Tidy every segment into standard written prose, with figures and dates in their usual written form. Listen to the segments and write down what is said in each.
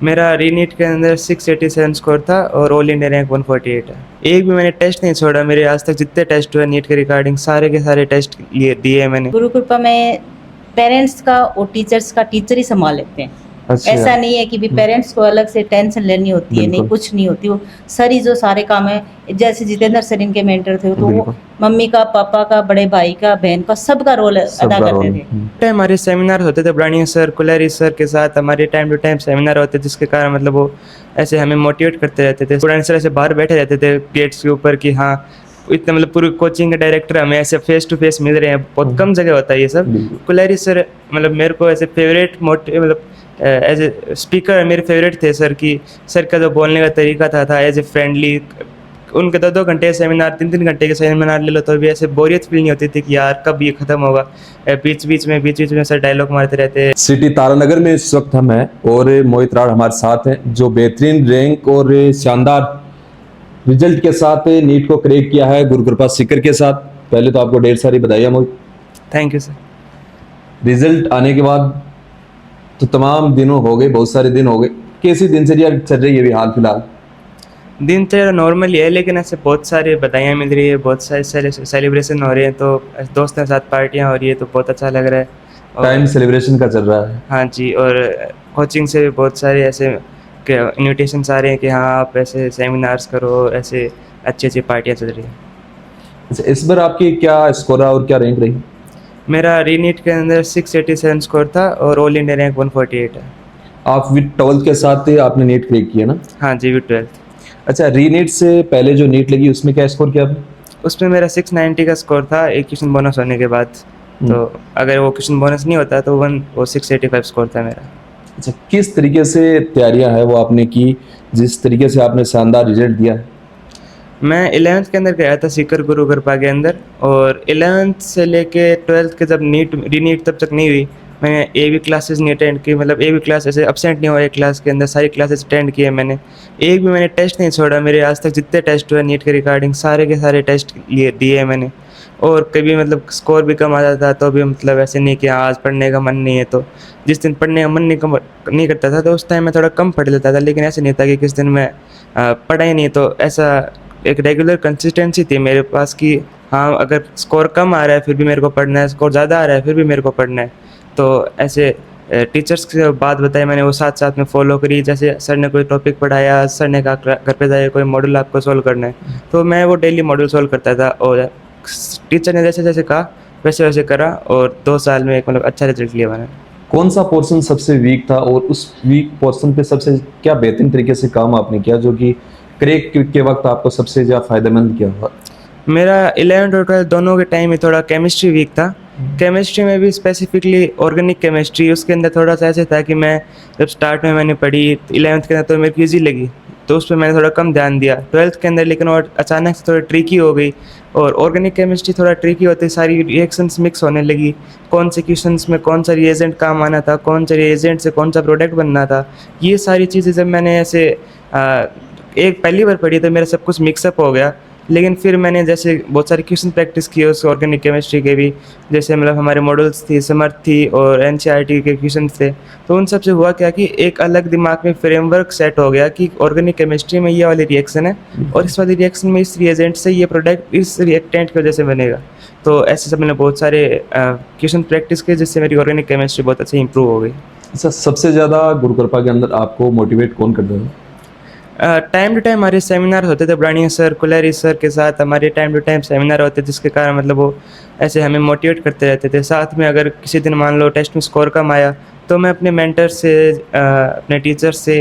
मेरा रीनीट के अंदर 687 स्कोर था और ऑल इंडिया रैंक 148 है। एक भी मैंने टेस्ट नहीं छोड़ा। मेरे आज तक जितने टेस्ट हुए नीट के रिगार्डिंग सारे के सारे टेस्ट लिए दिए हैं मैंने। गुरु कृपा में पेरेंट्स का और टीचर्स का टीचर ही संभाल लेते हैं। अच्छा। ऐसा नहीं है कि भी पेरेंट्स को अलग से टेंशन लेनी होती है, नहीं बिल्कुल। कुछ नहीं होती। वो सर ही जो सारे काम है, जैसे जितेंद्र सर इनके मेंटर थे तो वो बिल्कुल। मम्मी का, पापा का, बड़े भाई का, बहन का, सबका रोल अदा सबका करते रोल। थे। हमारे सेमिनार होते थे ब्रानिया सर, कुलैरी सर के साथ हमारे टाइम टू टाइम सेमिनार होते थे, जिसके कारण मतलब वो ऐसे हमें मोटिवेट करते रहते थे। स्टूडेंट सर ऐसे बाहर बैठे रहते थे गेट्स के ऊपर कि हाँ इतना मतलब पूरी कोचिंग के डायरेक्टर हमें ऐसे फेस टू फेस मिल रहे हैं। बहुत कम जगह होता है ये सब। बिल्कुल। कुलैरी सर मतलब मेरे को ऐसे फेवरेट मतलब एज ए स्पीकर मेरे फेवरेट थे सर की। सर का जो बोलने का तरीका था एज ए फ्रेंडली। उनके 2-2 घंटे सेमिनार, 3-3 घंटे के सेमिनार ले लो तो भी ऐसे बोरियत फील नहीं होती थी कि यार कब ये खत्म होगा। बीच बीच में सर डायलॉग मारते रहते हैं। सिटी तारानगर में इस वक्त हम हैं और मोहित राण हमारे साथ हैं, जो बेहतरीन रैंक और शानदार रिजल्ट के साथ नीट को क्रैक किया है गुरु कृपा सीकर के साथ। पहले तो आपको ढेर सारी बधाइयां Mohit. Thank you sir. Result आने के बाद तो तमाम दिनों हो गए, बहुत सारे दिन हो गए। कैसी दिनचर्या चल रही है अभी हाल फिलहाल? दिनचर्या नॉर्मल ही है, लेकिन ऐसे बहुत सारी बधाइयाँ मिल रही है, बहुत सारे सेलिब्रेशन हो रहे हैं, तो दोस्तों के साथ पार्टियाँ हो रही है तो बहुत अच्छा लग रहा है। टाइम सेलिब्रेशन का चल रहा है। हाँ जी, और कोचिंग से भी बहुत सारे ऐसे इन्विटेशंस आ रहे हैं कि हाँ आप ऐसे सेमिनार्स करो, ऐसे अच्छी अच्छी पार्टियाँ चल रही हैं। अच्छा, इस बार आपकी क्या स्कोर और क्या रैंक रही? मेरा रीनीट के अंदर 687 स्कोर था और ऑल इंडिया रैंक 148 है। आप विद 12th के साथ आप नीट क्रैक किया ना? हाँ जी, विद 12th। अच्छा, रीनीट से पहले जो नीट लगी उसमें क्या स्कोर किया आपने? उसमें मेरा 690 का स्कोर था एक क्वेश्चन बोनस होने के बाद। तो अगर वो क्वेश्चन बोनस नहीं होता तो 685 स्कोर था मेरा। अच्छा, किस तरीके से तैयारियां है वो आपने की, जिस तरीके से आपने शानदार रिजल्ट दिया है? मैं 11th के अंदर गया था सीकर गुरु कृपा के अंदर, और 11th से लेके 12th के जब रीनीट तब तक नहीं हुई, मैंने ए बी क्लासेस नहीं अटेंड की। मतलब ए बी क्लास ऐसे अब्सेंट नहीं हुआ एक क्लास के अंदर, सारी क्लासेस अटेंड किए मैंने। एक भी मैंने टेस्ट नहीं छोड़ा। मेरे आज तक जितने टेस्ट हुए नीट के रिगार्डिंग सारे के सारे टेस्ट लिए दिए हैं मैंने। और कभी मतलब स्कोर भी कम आ जाता तो भी मतलब ऐसे नहीं कि हाँ आज पढ़ने का मन नहीं है, तो जिस दिन पढ़ने का मन नहीं करता था तो उस टाइम मैं थोड़ा कम पढ़ लेता था। लेकिन ऐसे नहीं था कि किस दिन मैं पढ़ा ही नहीं। तो ऐसा एक रेगुलर कंसिस्टेंसी थी मेरे पास कि हाँ अगर स्कोर कम आ रहा है फिर भी मेरे को पढ़ना है, स्कोर ज़्यादा आ रहा है फिर भी मेरे को पढ़ना है। तो ऐसे टीचर्स की बात बताई मैंने, वो साथ साथ में फॉलो करी। जैसे सर ने कोई टॉपिक पढ़ाया, सर ने कहा घर पे जाइए कोई मॉडल आपको सॉल्व करना है, तो मैं वो डेली मॉडल सॉल्व करता था। और टीचर ने जैसे जैसे कहा वैसे वैसे करा, और 2 साल में एक मतलब अच्छा रिजल्ट लिया मैंने। कौन सा पोर्शन सबसे वीक था और उस वीक पोर्शन पे सबसे क्या बेहतरीन तरीके से काम आपने किया जो कि क्रैक के वक्त आपको सबसे ज़्यादा फायदेमंद किया हुआ? मेरा 11th और 12th दोनों के टाइम में थोड़ा केमिस्ट्री वीक था। केमिस्ट्री में भी स्पेसिफिकली ऑर्गेनिक केमिस्ट्री, उसके अंदर थोड़ा सा ऐसे था कि मैं जब स्टार्ट में मैंने पढ़ी 11th के अंदर तो मेरे को ईजी लगी, तो उस पर मैंने थोड़ा कम ध्यान दिया। 12th के अंदर लेकिन और अचानक से थोड़ी ट्रिकी हो गई, और ऑर्गेनिक केमिस्ट्री थोड़ा ट्रिकी होती, सारी रिएक्शंस मिक्स होने लगी। कौन से क्वेश्चंस में कौन सा रिएजेंट काम आना था, कौन से रिएजेंट से कौन सा प्रोडक्ट बनना था, ये सारी चीज़ें जब मैंने ऐसे एक पहली बार पढ़ी तो मेरा सब कुछ मिक्सअप हो गया। लेकिन फिर मैंने जैसे बहुत सारे क्वेश्चन प्रैक्टिस किए उस ऑर्गेनिक केमिस्ट्री के भी, जैसे मतलब हमारे मॉडल्स थी, समर्थ थी और एनसीईआरटी के क्वेश्चन थे, तो उन सब से हुआ क्या कि एक अलग दिमाग में फ्रेमवर्क सेट हो गया कि ऑर्गेनिक केमिस्ट्री में ये वाली रिएक्शन है और इस वाली रिएक्शन में इस रिएजेंट से ये प्रोडक्ट इस रिएक्टेंट की वजह से बनेगा। तो ऐसे सब मैंने बहुत सारे क्वेश्चन प्रैक्टिस किए, जिससे मेरी ऑर्गेनिक केमिस्ट्री बहुत अच्छी इंप्रूव हो गई। अच्छा, सबसे ज़्यादा गुरु कृपा के अंदर आपको मोटिवेट कौन करता था? टाइम टू टाइम हमारे सेमिनार होते थे ब्रानिया सर, कुलैरी सर के साथ हमारे टाइम टू टाइम सेमिनार होते थे, जिसके कारण मतलब वो ऐसे हमें मोटिवेट करते रहते थे। साथ में अगर किसी दिन मान लो टेस्ट में स्कोर कम आया तो मैं अपने मेंटर से अपने टीचर से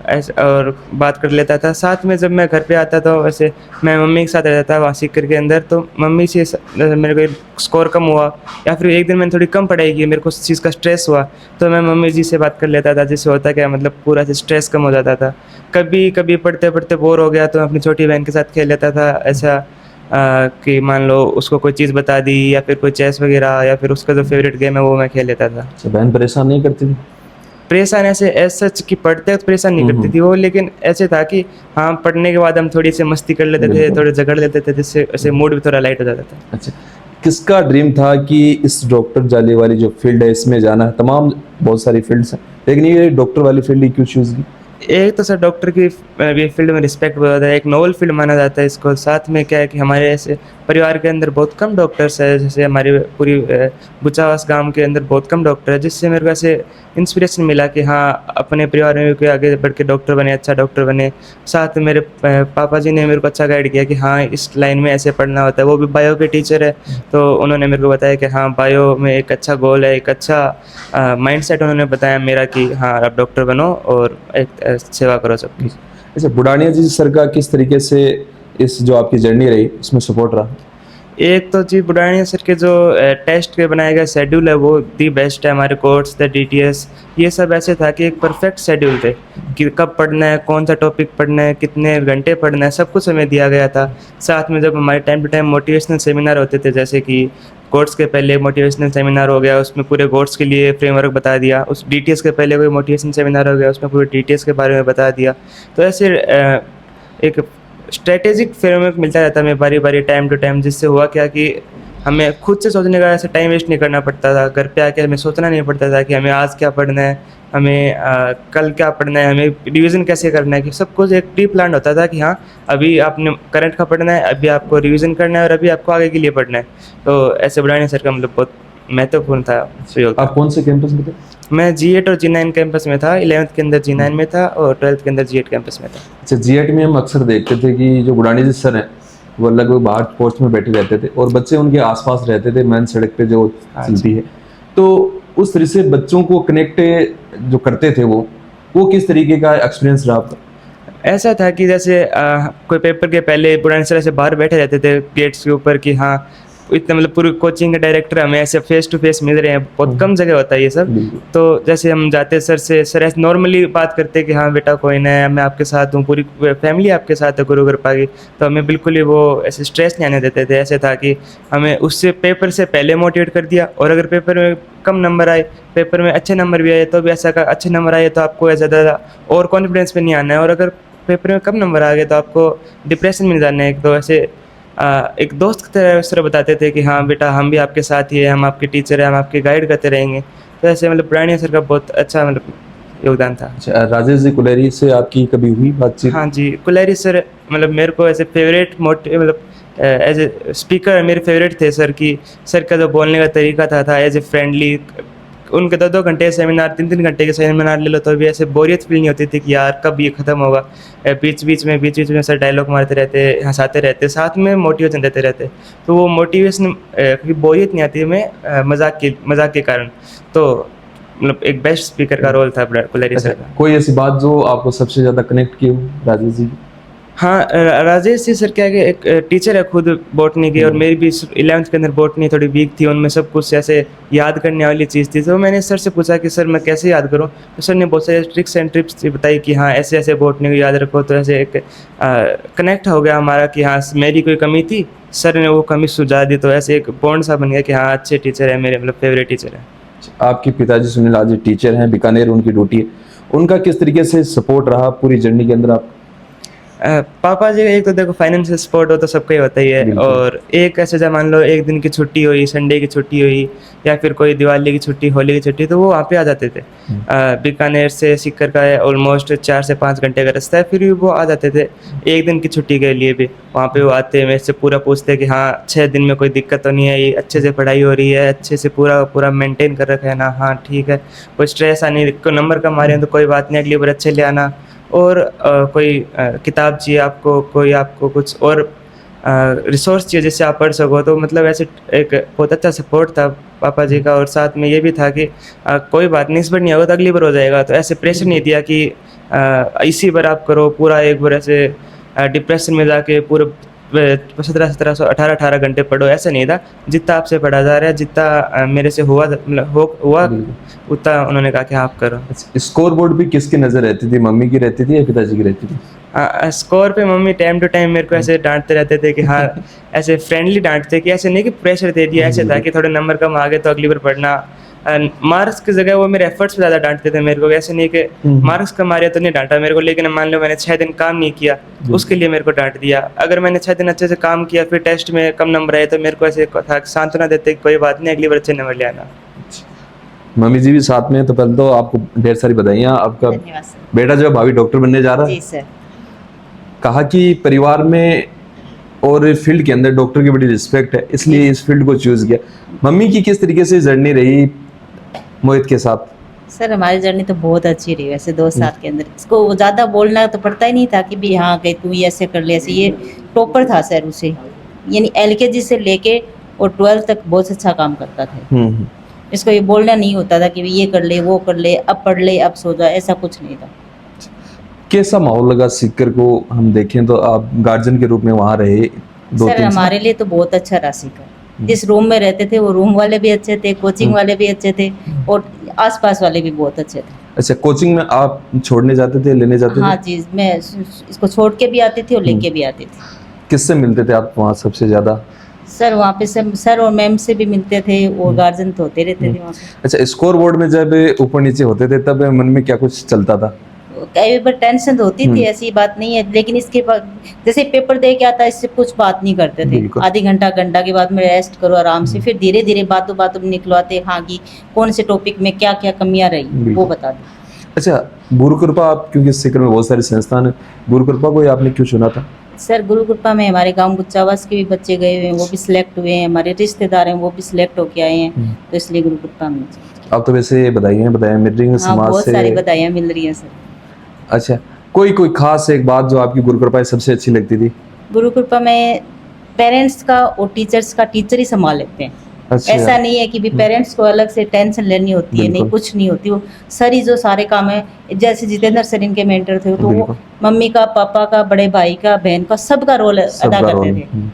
ऐसे और बात कर लेता था। साथ में जब मैं घर पे आता था वैसे मैं मम्मी के साथ रहता था वहाँ सीकर के अंदर, तो मम्मी से मेरे को स्कोर कम हुआ या फिर एक दिन मैंने थोड़ी कम पढ़ाई की, मेरे को उस चीज़ का स्ट्रेस हुआ, तो मैं मम्मी जी से बात कर लेता था, जिससे होता क्या मतलब पूरा से स्ट्रेस कम हो जाता था। कभी कभी पढ़ते पढ़ते बोर हो गया तो मैं अपनी छोटी बहन के साथ खेल लेता था। ऐसा कि मान लो उसको कोई चीज़ बता दी या फिर कोई चेस वगैरह या फिर उसका जो फेवरेट गेम है वो मैं खेल लेता था। अच्छा, बहन परेशान नहीं करती थी? परेशान ऐसे ऐसा सच कि पढ़ते वक्त परेशान नहीं करती थी वो, लेकिन ऐसे था कि हाँ पढ़ने के बाद हम थोड़ी सी मस्ती कर लेते थे, बिल्कुल। थोड़े झगड़ लेते थे, जिससे ऐसे मूड भी थोड़ा लाइट हो जाता था। अच्छा, किसका ड्रीम था कि इस डॉक्टर जाली वाली जो फील्ड है इसमें जाना है? तमाम बहुत सारी फील्ड्स हैं, लेकिन ये डॉक्टर वाली फील्ड ही क्यों चूज़ की? एक तो सर डॉक्टर की ये फील्ड में रिस्पेक्ट बहुत ज़्यादा है, एक नोबल फील्ड माना जाता है इसको। साथ में क्या है कि हमारे ऐसे परिवार के अंदर बहुत कम डॉक्टर्स हैं, जैसे हमारी पूरी बुचावास गांव के अंदर बहुत कम डॉक्टर है, जिससे मेरे को ऐसे इंस्पिरेशन मिला कि हाँ अपने परिवार में भी कोई आगे बढ़ के डॉक्टर बने, अच्छा डॉक्टर बने। साथ में मेरे पापा जी ने मेरे को अच्छा गाइड किया कि हाँ इस लाइन में ऐसे पढ़ना होता है। वो भी बायो के टीचर है, तो उन्होंने मेरे को बताया कि हाँ बायो में एक अच्छा गोल है, एक अच्छा माइंडसेट उन्होंने बताया मेरा कि हाँ आप डॉक्टर बनो और एक सेवा करो सबकी। अच्छा, बुढ़ानिया जी सर का किस तरीके से इस जो आपकी जर्नी रही उसमें सपोर्ट रहा? एक तो जी बुढ़ानिया सर के जो टेस्ट के बनाए गए शेड्यूल है वो दी बेस्ट है। हमारे कोर्स थे DTS, ये सब ऐसे था कि एक परफेक्ट शेड्यूल थे कि कब पढ़ना है, कौन सा टॉपिक पढ़ना है, कितने घंटे पढ़ना है, सब कुछ हमें दिया गया था। साथ में जब हमारे time to time motivational seminar होते थे, जैसे कि कोर्स के पहले मोटिवेशनल सेमिनार हो गया, उसमें पूरे कोर्स के लिए फ्रेमवर्क बता दिया। उस DTS के पहले कोई मोटिवेशनल सेमिनार हो गया, उसमें पूरे DTS के बारे में बता दिया। तो ऐसे एक स्ट्रेटेजिक फ्रेमवर्क मिलता रहता है हमें बारी बारी टाइम टू टाइम, जिससे हुआ क्या कि हमें खुद से सोचने का ऐसा टाइम वेस्ट नहीं करना पड़ता था। घर पे आके हमें सोचना नहीं पड़ता था कि हमें आज क्या पढ़ना है, हमें कल क्या पढ़ना है, हमें रिवीजन कैसे करना है, कि सब कुछ एक प्री प्लान होता था कि हाँ अभी आपने करंट का पढ़ना है, अभी आपको रिवीजन करना है और अभी आपको आगे के लिए पढ़ना है। तो ऐसे बुढ़ानिया सर का मतलब बहुत महत्वपूर्ण था सहयोग। आप कौन से कैंपस में थे? मैं G8 और G9 कैंपस में था। 11th के अंदर G9 में था और 12th के अंदर G8 कैंपस में था। अच्छा, G8 में हम अक्सर देखते थे कि जो बुढ़ानिया जी सर हैं वो लगभग बाहर पोस्ट में बैठे रहते थे और बच्चे उनके आसपास रहते थे, मेन सड़क पे जो चलती है। तो उस तरह से बच्चों को कनेक्ट जो करते थे वो किस तरीके का एक्सपीरियंस रहा आपका? ऐसा था कि जैसे कोई पेपर के पहले बुढ़ानिया सर ऐसे बाहर बैठे रहते थे गेट्स के ऊपर कि हाँ इतने मतलब पूरी कोचिंग के डायरेक्टर हमें ऐसे फेस टू फेस मिल रहे हैं। बहुत कम जगह होता है ये सब। बिल्कुल। तो जैसे हम जाते सर से, सर ऐसे नॉर्मली बात करते कि हाँ बेटा कोई ना, मैं आपके साथ हूँ, पूरी फैमिली आपके साथ है गुरु कृपा की। तो हमें बिल्कुल ही वो ऐसे स्ट्रेस नहीं आने देते थे। ऐसे था कि हमें उससे पेपर से पहले मोटिवेट कर दिया, और अगर पेपर में कम नंबर आए, पेपर में अच्छे नंबर भी आए तो भी ऐसा कहा अच्छे नंबर आए तो आपको ऐसा ज़्यादा और कॉन्फिडेंस पे नहीं आना है, और अगर पेपर में कम नंबर आ गए तो आपको डिप्रेशन में नहीं जाना है। तो ऐसे एक दोस्त की तरह उस तरह बताते थे कि हाँ बेटा हम भी आपके साथ ही है, हम आपके टीचर हैं, हम आपके गाइड करते रहेंगे। तो ऐसे मतलब बुढ़ानिया सर का बहुत अच्छा मतलब योगदान था। अच्छा, राजेश जी कुलेरी से आपकी कभी हुई बातचीत? हाँ जी, कुलेरी सर मतलब मेरे को ऐसे फेवरेट मतलब एज ए स्पीकर मेरे फेवरेट थे सर की। सर का जो बोलने का तरीका था एज ए फ्रेंडली। उनके 2-2 घंटे सेमिनार, 3-3 घंटे के सेमिनार ले लो तो भी ऐसे बोरियत फील नहीं होती थी कि यार कब ये ख़त्म होगा। बीच बीच में सर डायलॉग मारते रहते, हंसाते रहते, साथ में मोटिवेशन देते रहते। तो वो मोटिवेशन की बोरियत नहीं आती हमें मजाक के कारण। तो मतलब एक बेस्ट स्पीकर का रोल था कुलेरी सर का। कोई ऐसी बात जो आपको सबसे ज़्यादा कनेक्ट की हो राजेश जी? हाँ, राजेश जी सर क्या है कि एक टीचर है खुद बॉटनी की, और मेरी भी 11th के अंदर बॉटनी थोड़ी वीक थी, उनमें सब कुछ ऐसे याद करने वाली चीज़ थी। तो मैंने सर से पूछा कि सर मैं कैसे याद करूँ, तो सर ने बहुत सारे ट्रिक्स एंड टिप्स बताई कि हाँ ऐसे ऐसे बॉटनी को याद रखो। तो ऐसे एक कनेक्ट हो गया हमारा कि हाँ मेरी कोई कमी थी, सर ने वो कमी सुझा दी। तो ऐसे एक बॉन्ड सा बन गया कि हाँ अच्छे टीचर है मेरे, मतलब फेवरेट टीचर है। आपके पिताजी सुनील आज टीचर हैं, बीकानेर उनकी ड्यूटी है, उनका किस तरीके से सपोर्ट रहा पूरी जर्नी के अंदर आप? पापा जी एक तो देखो फाइनेंशियल सपोर्ट हो तो सबका ही होता ही है, और एक ऐसे जब मान लो एक दिन की छुट्टी हुई, संडे की छुट्टी हुई, या फिर कोई दिवाली की छुट्टी, होली की छुट्टी, तो वो वहाँ पे आ जाते थे। बीकानेर से सीकर का है ऑलमोस्ट 4 से 5 घंटे का रास्ता है, फिर भी वो आ जाते थे एक दिन की छुट्टी के लिए भी। वहाँ पे वो आते मेरे से पूरा पूछते कि हाँ 6 दिन में कोई दिक्कत तो नहीं है, अच्छे से पढ़ाई हो रही है, अच्छे से पूरा मेंटेन कर रखा है ना, हाँ ठीक है, कोई स्ट्रेस आने, कोई नंबर कम आ रहे हैं तो कोई बात नहीं, अगली बार अच्छे ले आना। और कोई किताब चाहिए आपको, कोई आपको कुछ और रिसोर्स चाहिए जिससे आप पढ़ सको, तो मतलब ऐसे एक बहुत अच्छा सपोर्ट था पापा जी का। और साथ में ये भी था कि कोई बात नहीं, इस बार नहीं होगा तो अगली बार हो जाएगा। तो ऐसे प्रेशर नहीं दिया कि इसी बार आप करो पूरा, एक बार ऐसे डिप्रेशन में जाके पूरे 1700-18 घंटे पढ़ो, ऐसा नहीं था। जितना आपसे पढ़ा जा रहा है, जितना मेरे से हुआ उतना उन्होंने कहा कि आप करो। स्कोर बोर्ड भी किसकी नज़र रहती थी, मम्मी की रहती थी या पिताजी की रहती थी? स्कोर पे मम्मी टाइम टू टाइम मेरे को ऐसे डांटते रहते थे कि हाँ ऐसे फ्रेंडली डांटते, कि ऐसे नहीं कि प्रेशर दे दिया, ऐसे था कि थोड़े नंबर कम आ गए तो अगली बार पढ़ना। मार्क्स की जगह वो मेरे एफर्ट्स पे ज़्यादा डांटते थे मेरे को। ऐसे नहीं कि मार्क्स कम आ रहे तो नहीं डांटा मेरे को, लेकिन मान लो मैंने 6 दिन काम नहीं किया, उसके लिए मेरे को डांट दिया। अगर मैंने 6 दिन अच्छे से काम किया, फिर टेस्ट में कम नंबर आए तो मेरे को ऐसे था सांत्वना देते कि कोई बात नहीं, अगली बार अच्छे नंबर ले आना। मम्मी जी भी साथ में हैं, तो पहले तो आपको ढेर सारी बधाइयाँ। आपका धन्यवाद सर। बेटा जो है भावी डॉक्टर बनने जा रहा है। जी सर। कहा कि परिवार में और फील्ड के अंदर डॉक्टर की बड़ी रिस्पेक्ट है, इसलिए इस फील्ड को चूज किया। मम्मी की किस तरीके से जर्नी रही मोहित के साथ? सर हमारी जर्नी तो बहुत अच्छी रही वैसे 2 साल के अंदर। इसको ज़्यादा बोलना तो पड़ता ही नहीं था कि भी हाँ कि तू ये ऐसे कर ले ऐसे। ये टॉपर था सर उसे, यानी LKG से लेके और 12th तक बहुत अच्छा काम करता था। हम्म। इसको ये बोलना नहीं होता था कि भी ये कर ले वो कर ले, अब पढ़ ले अब सो जा, ऐसा कुछ नहीं था। कैसा माहौल लगा सीकर को? हम देखें तो आप गार्जियन के रूप में वहां रहे 2-3 सर साल। हमारे लिए तो बहुत अच्छा रहा सीकर। जिस रूम में रहते थे वो रूम वाले भी अच्छे थे, कोचिंग वाले भी अच्छे थे और आसपास वाले भी बहुत अच्छे थे। अच्छा, कोचिंग में आप छोड़ने जाते थे, लेने जाते हाँ थे? जी, मैं इसको छोड़ के भी आती थी और लेके भी आती थी। किससे मिलते थे आप वहाँ सबसे ज्यादा? सर वहाँ पे सर और मैम से भी मिलते थे और गार्जियन तो होते रहते थे वहाँ पे। अच्छा, स्कोर बोर्ड में जब ऊपर नीचे होते थे तब मन में क्या कुछ चलता था? कई बार टेंशन तो होती थी, ऐसी बात नहीं है, लेकिन इसके बाद जैसे पेपर दे के आता इससे कुछ बात नहीं करते थे। बिल्कुल। आधी घंटा के बाद में रेस्ट करो आराम से, फिर धीरे धीरे बातों बातों में निकलवाते हाँ कि कौन से टॉपिक में क्या क्या कमियां रही वो बिल्कुल। बता दो। अच्छा, गुरु कृपा, आप क्योंकि सीकर में बहुत सारे संस्थान है, गुरु कृपा को आपने क्यों चुना था? सर गुरु कृपा में हमारे गांव गुच्चावास के भी बच्चे गए हुए हैं, वो भी सिलेक्ट हुए हैं, हमारे रिश्तेदार हैं वो भी सिलेक्ट होके आए हैं, तो इसलिए गुरु कृपा में। आप तो वैसे बधाइयाँ मिल रही हैं हाँ समाज बहुत से। सारी बधाइयाँ मिल रही हैं सर। अच्छा, कोई खास एक बात जो आपकी गुरु कृपा सबसे अच्छी लगती थी? गुरु कृपा में पेरेंट्स का और टीचर्स का टीचर ही संभाल लेते हैं। अच्छा। ऐसा नहीं है कि भी पेरेंट्स को अलग से टेंशन लेनी होती है, नहीं बिल्कुल। कुछ नहीं होती। वो सर ही जो सारे काम है, जैसे जितेंद्र सर इनके मेंटर थे तो वो बिल्कुल। मम्मी का, पापा का, बड़े भाई का, बहन का सबका रोल अदा सबका करते रोल। थे।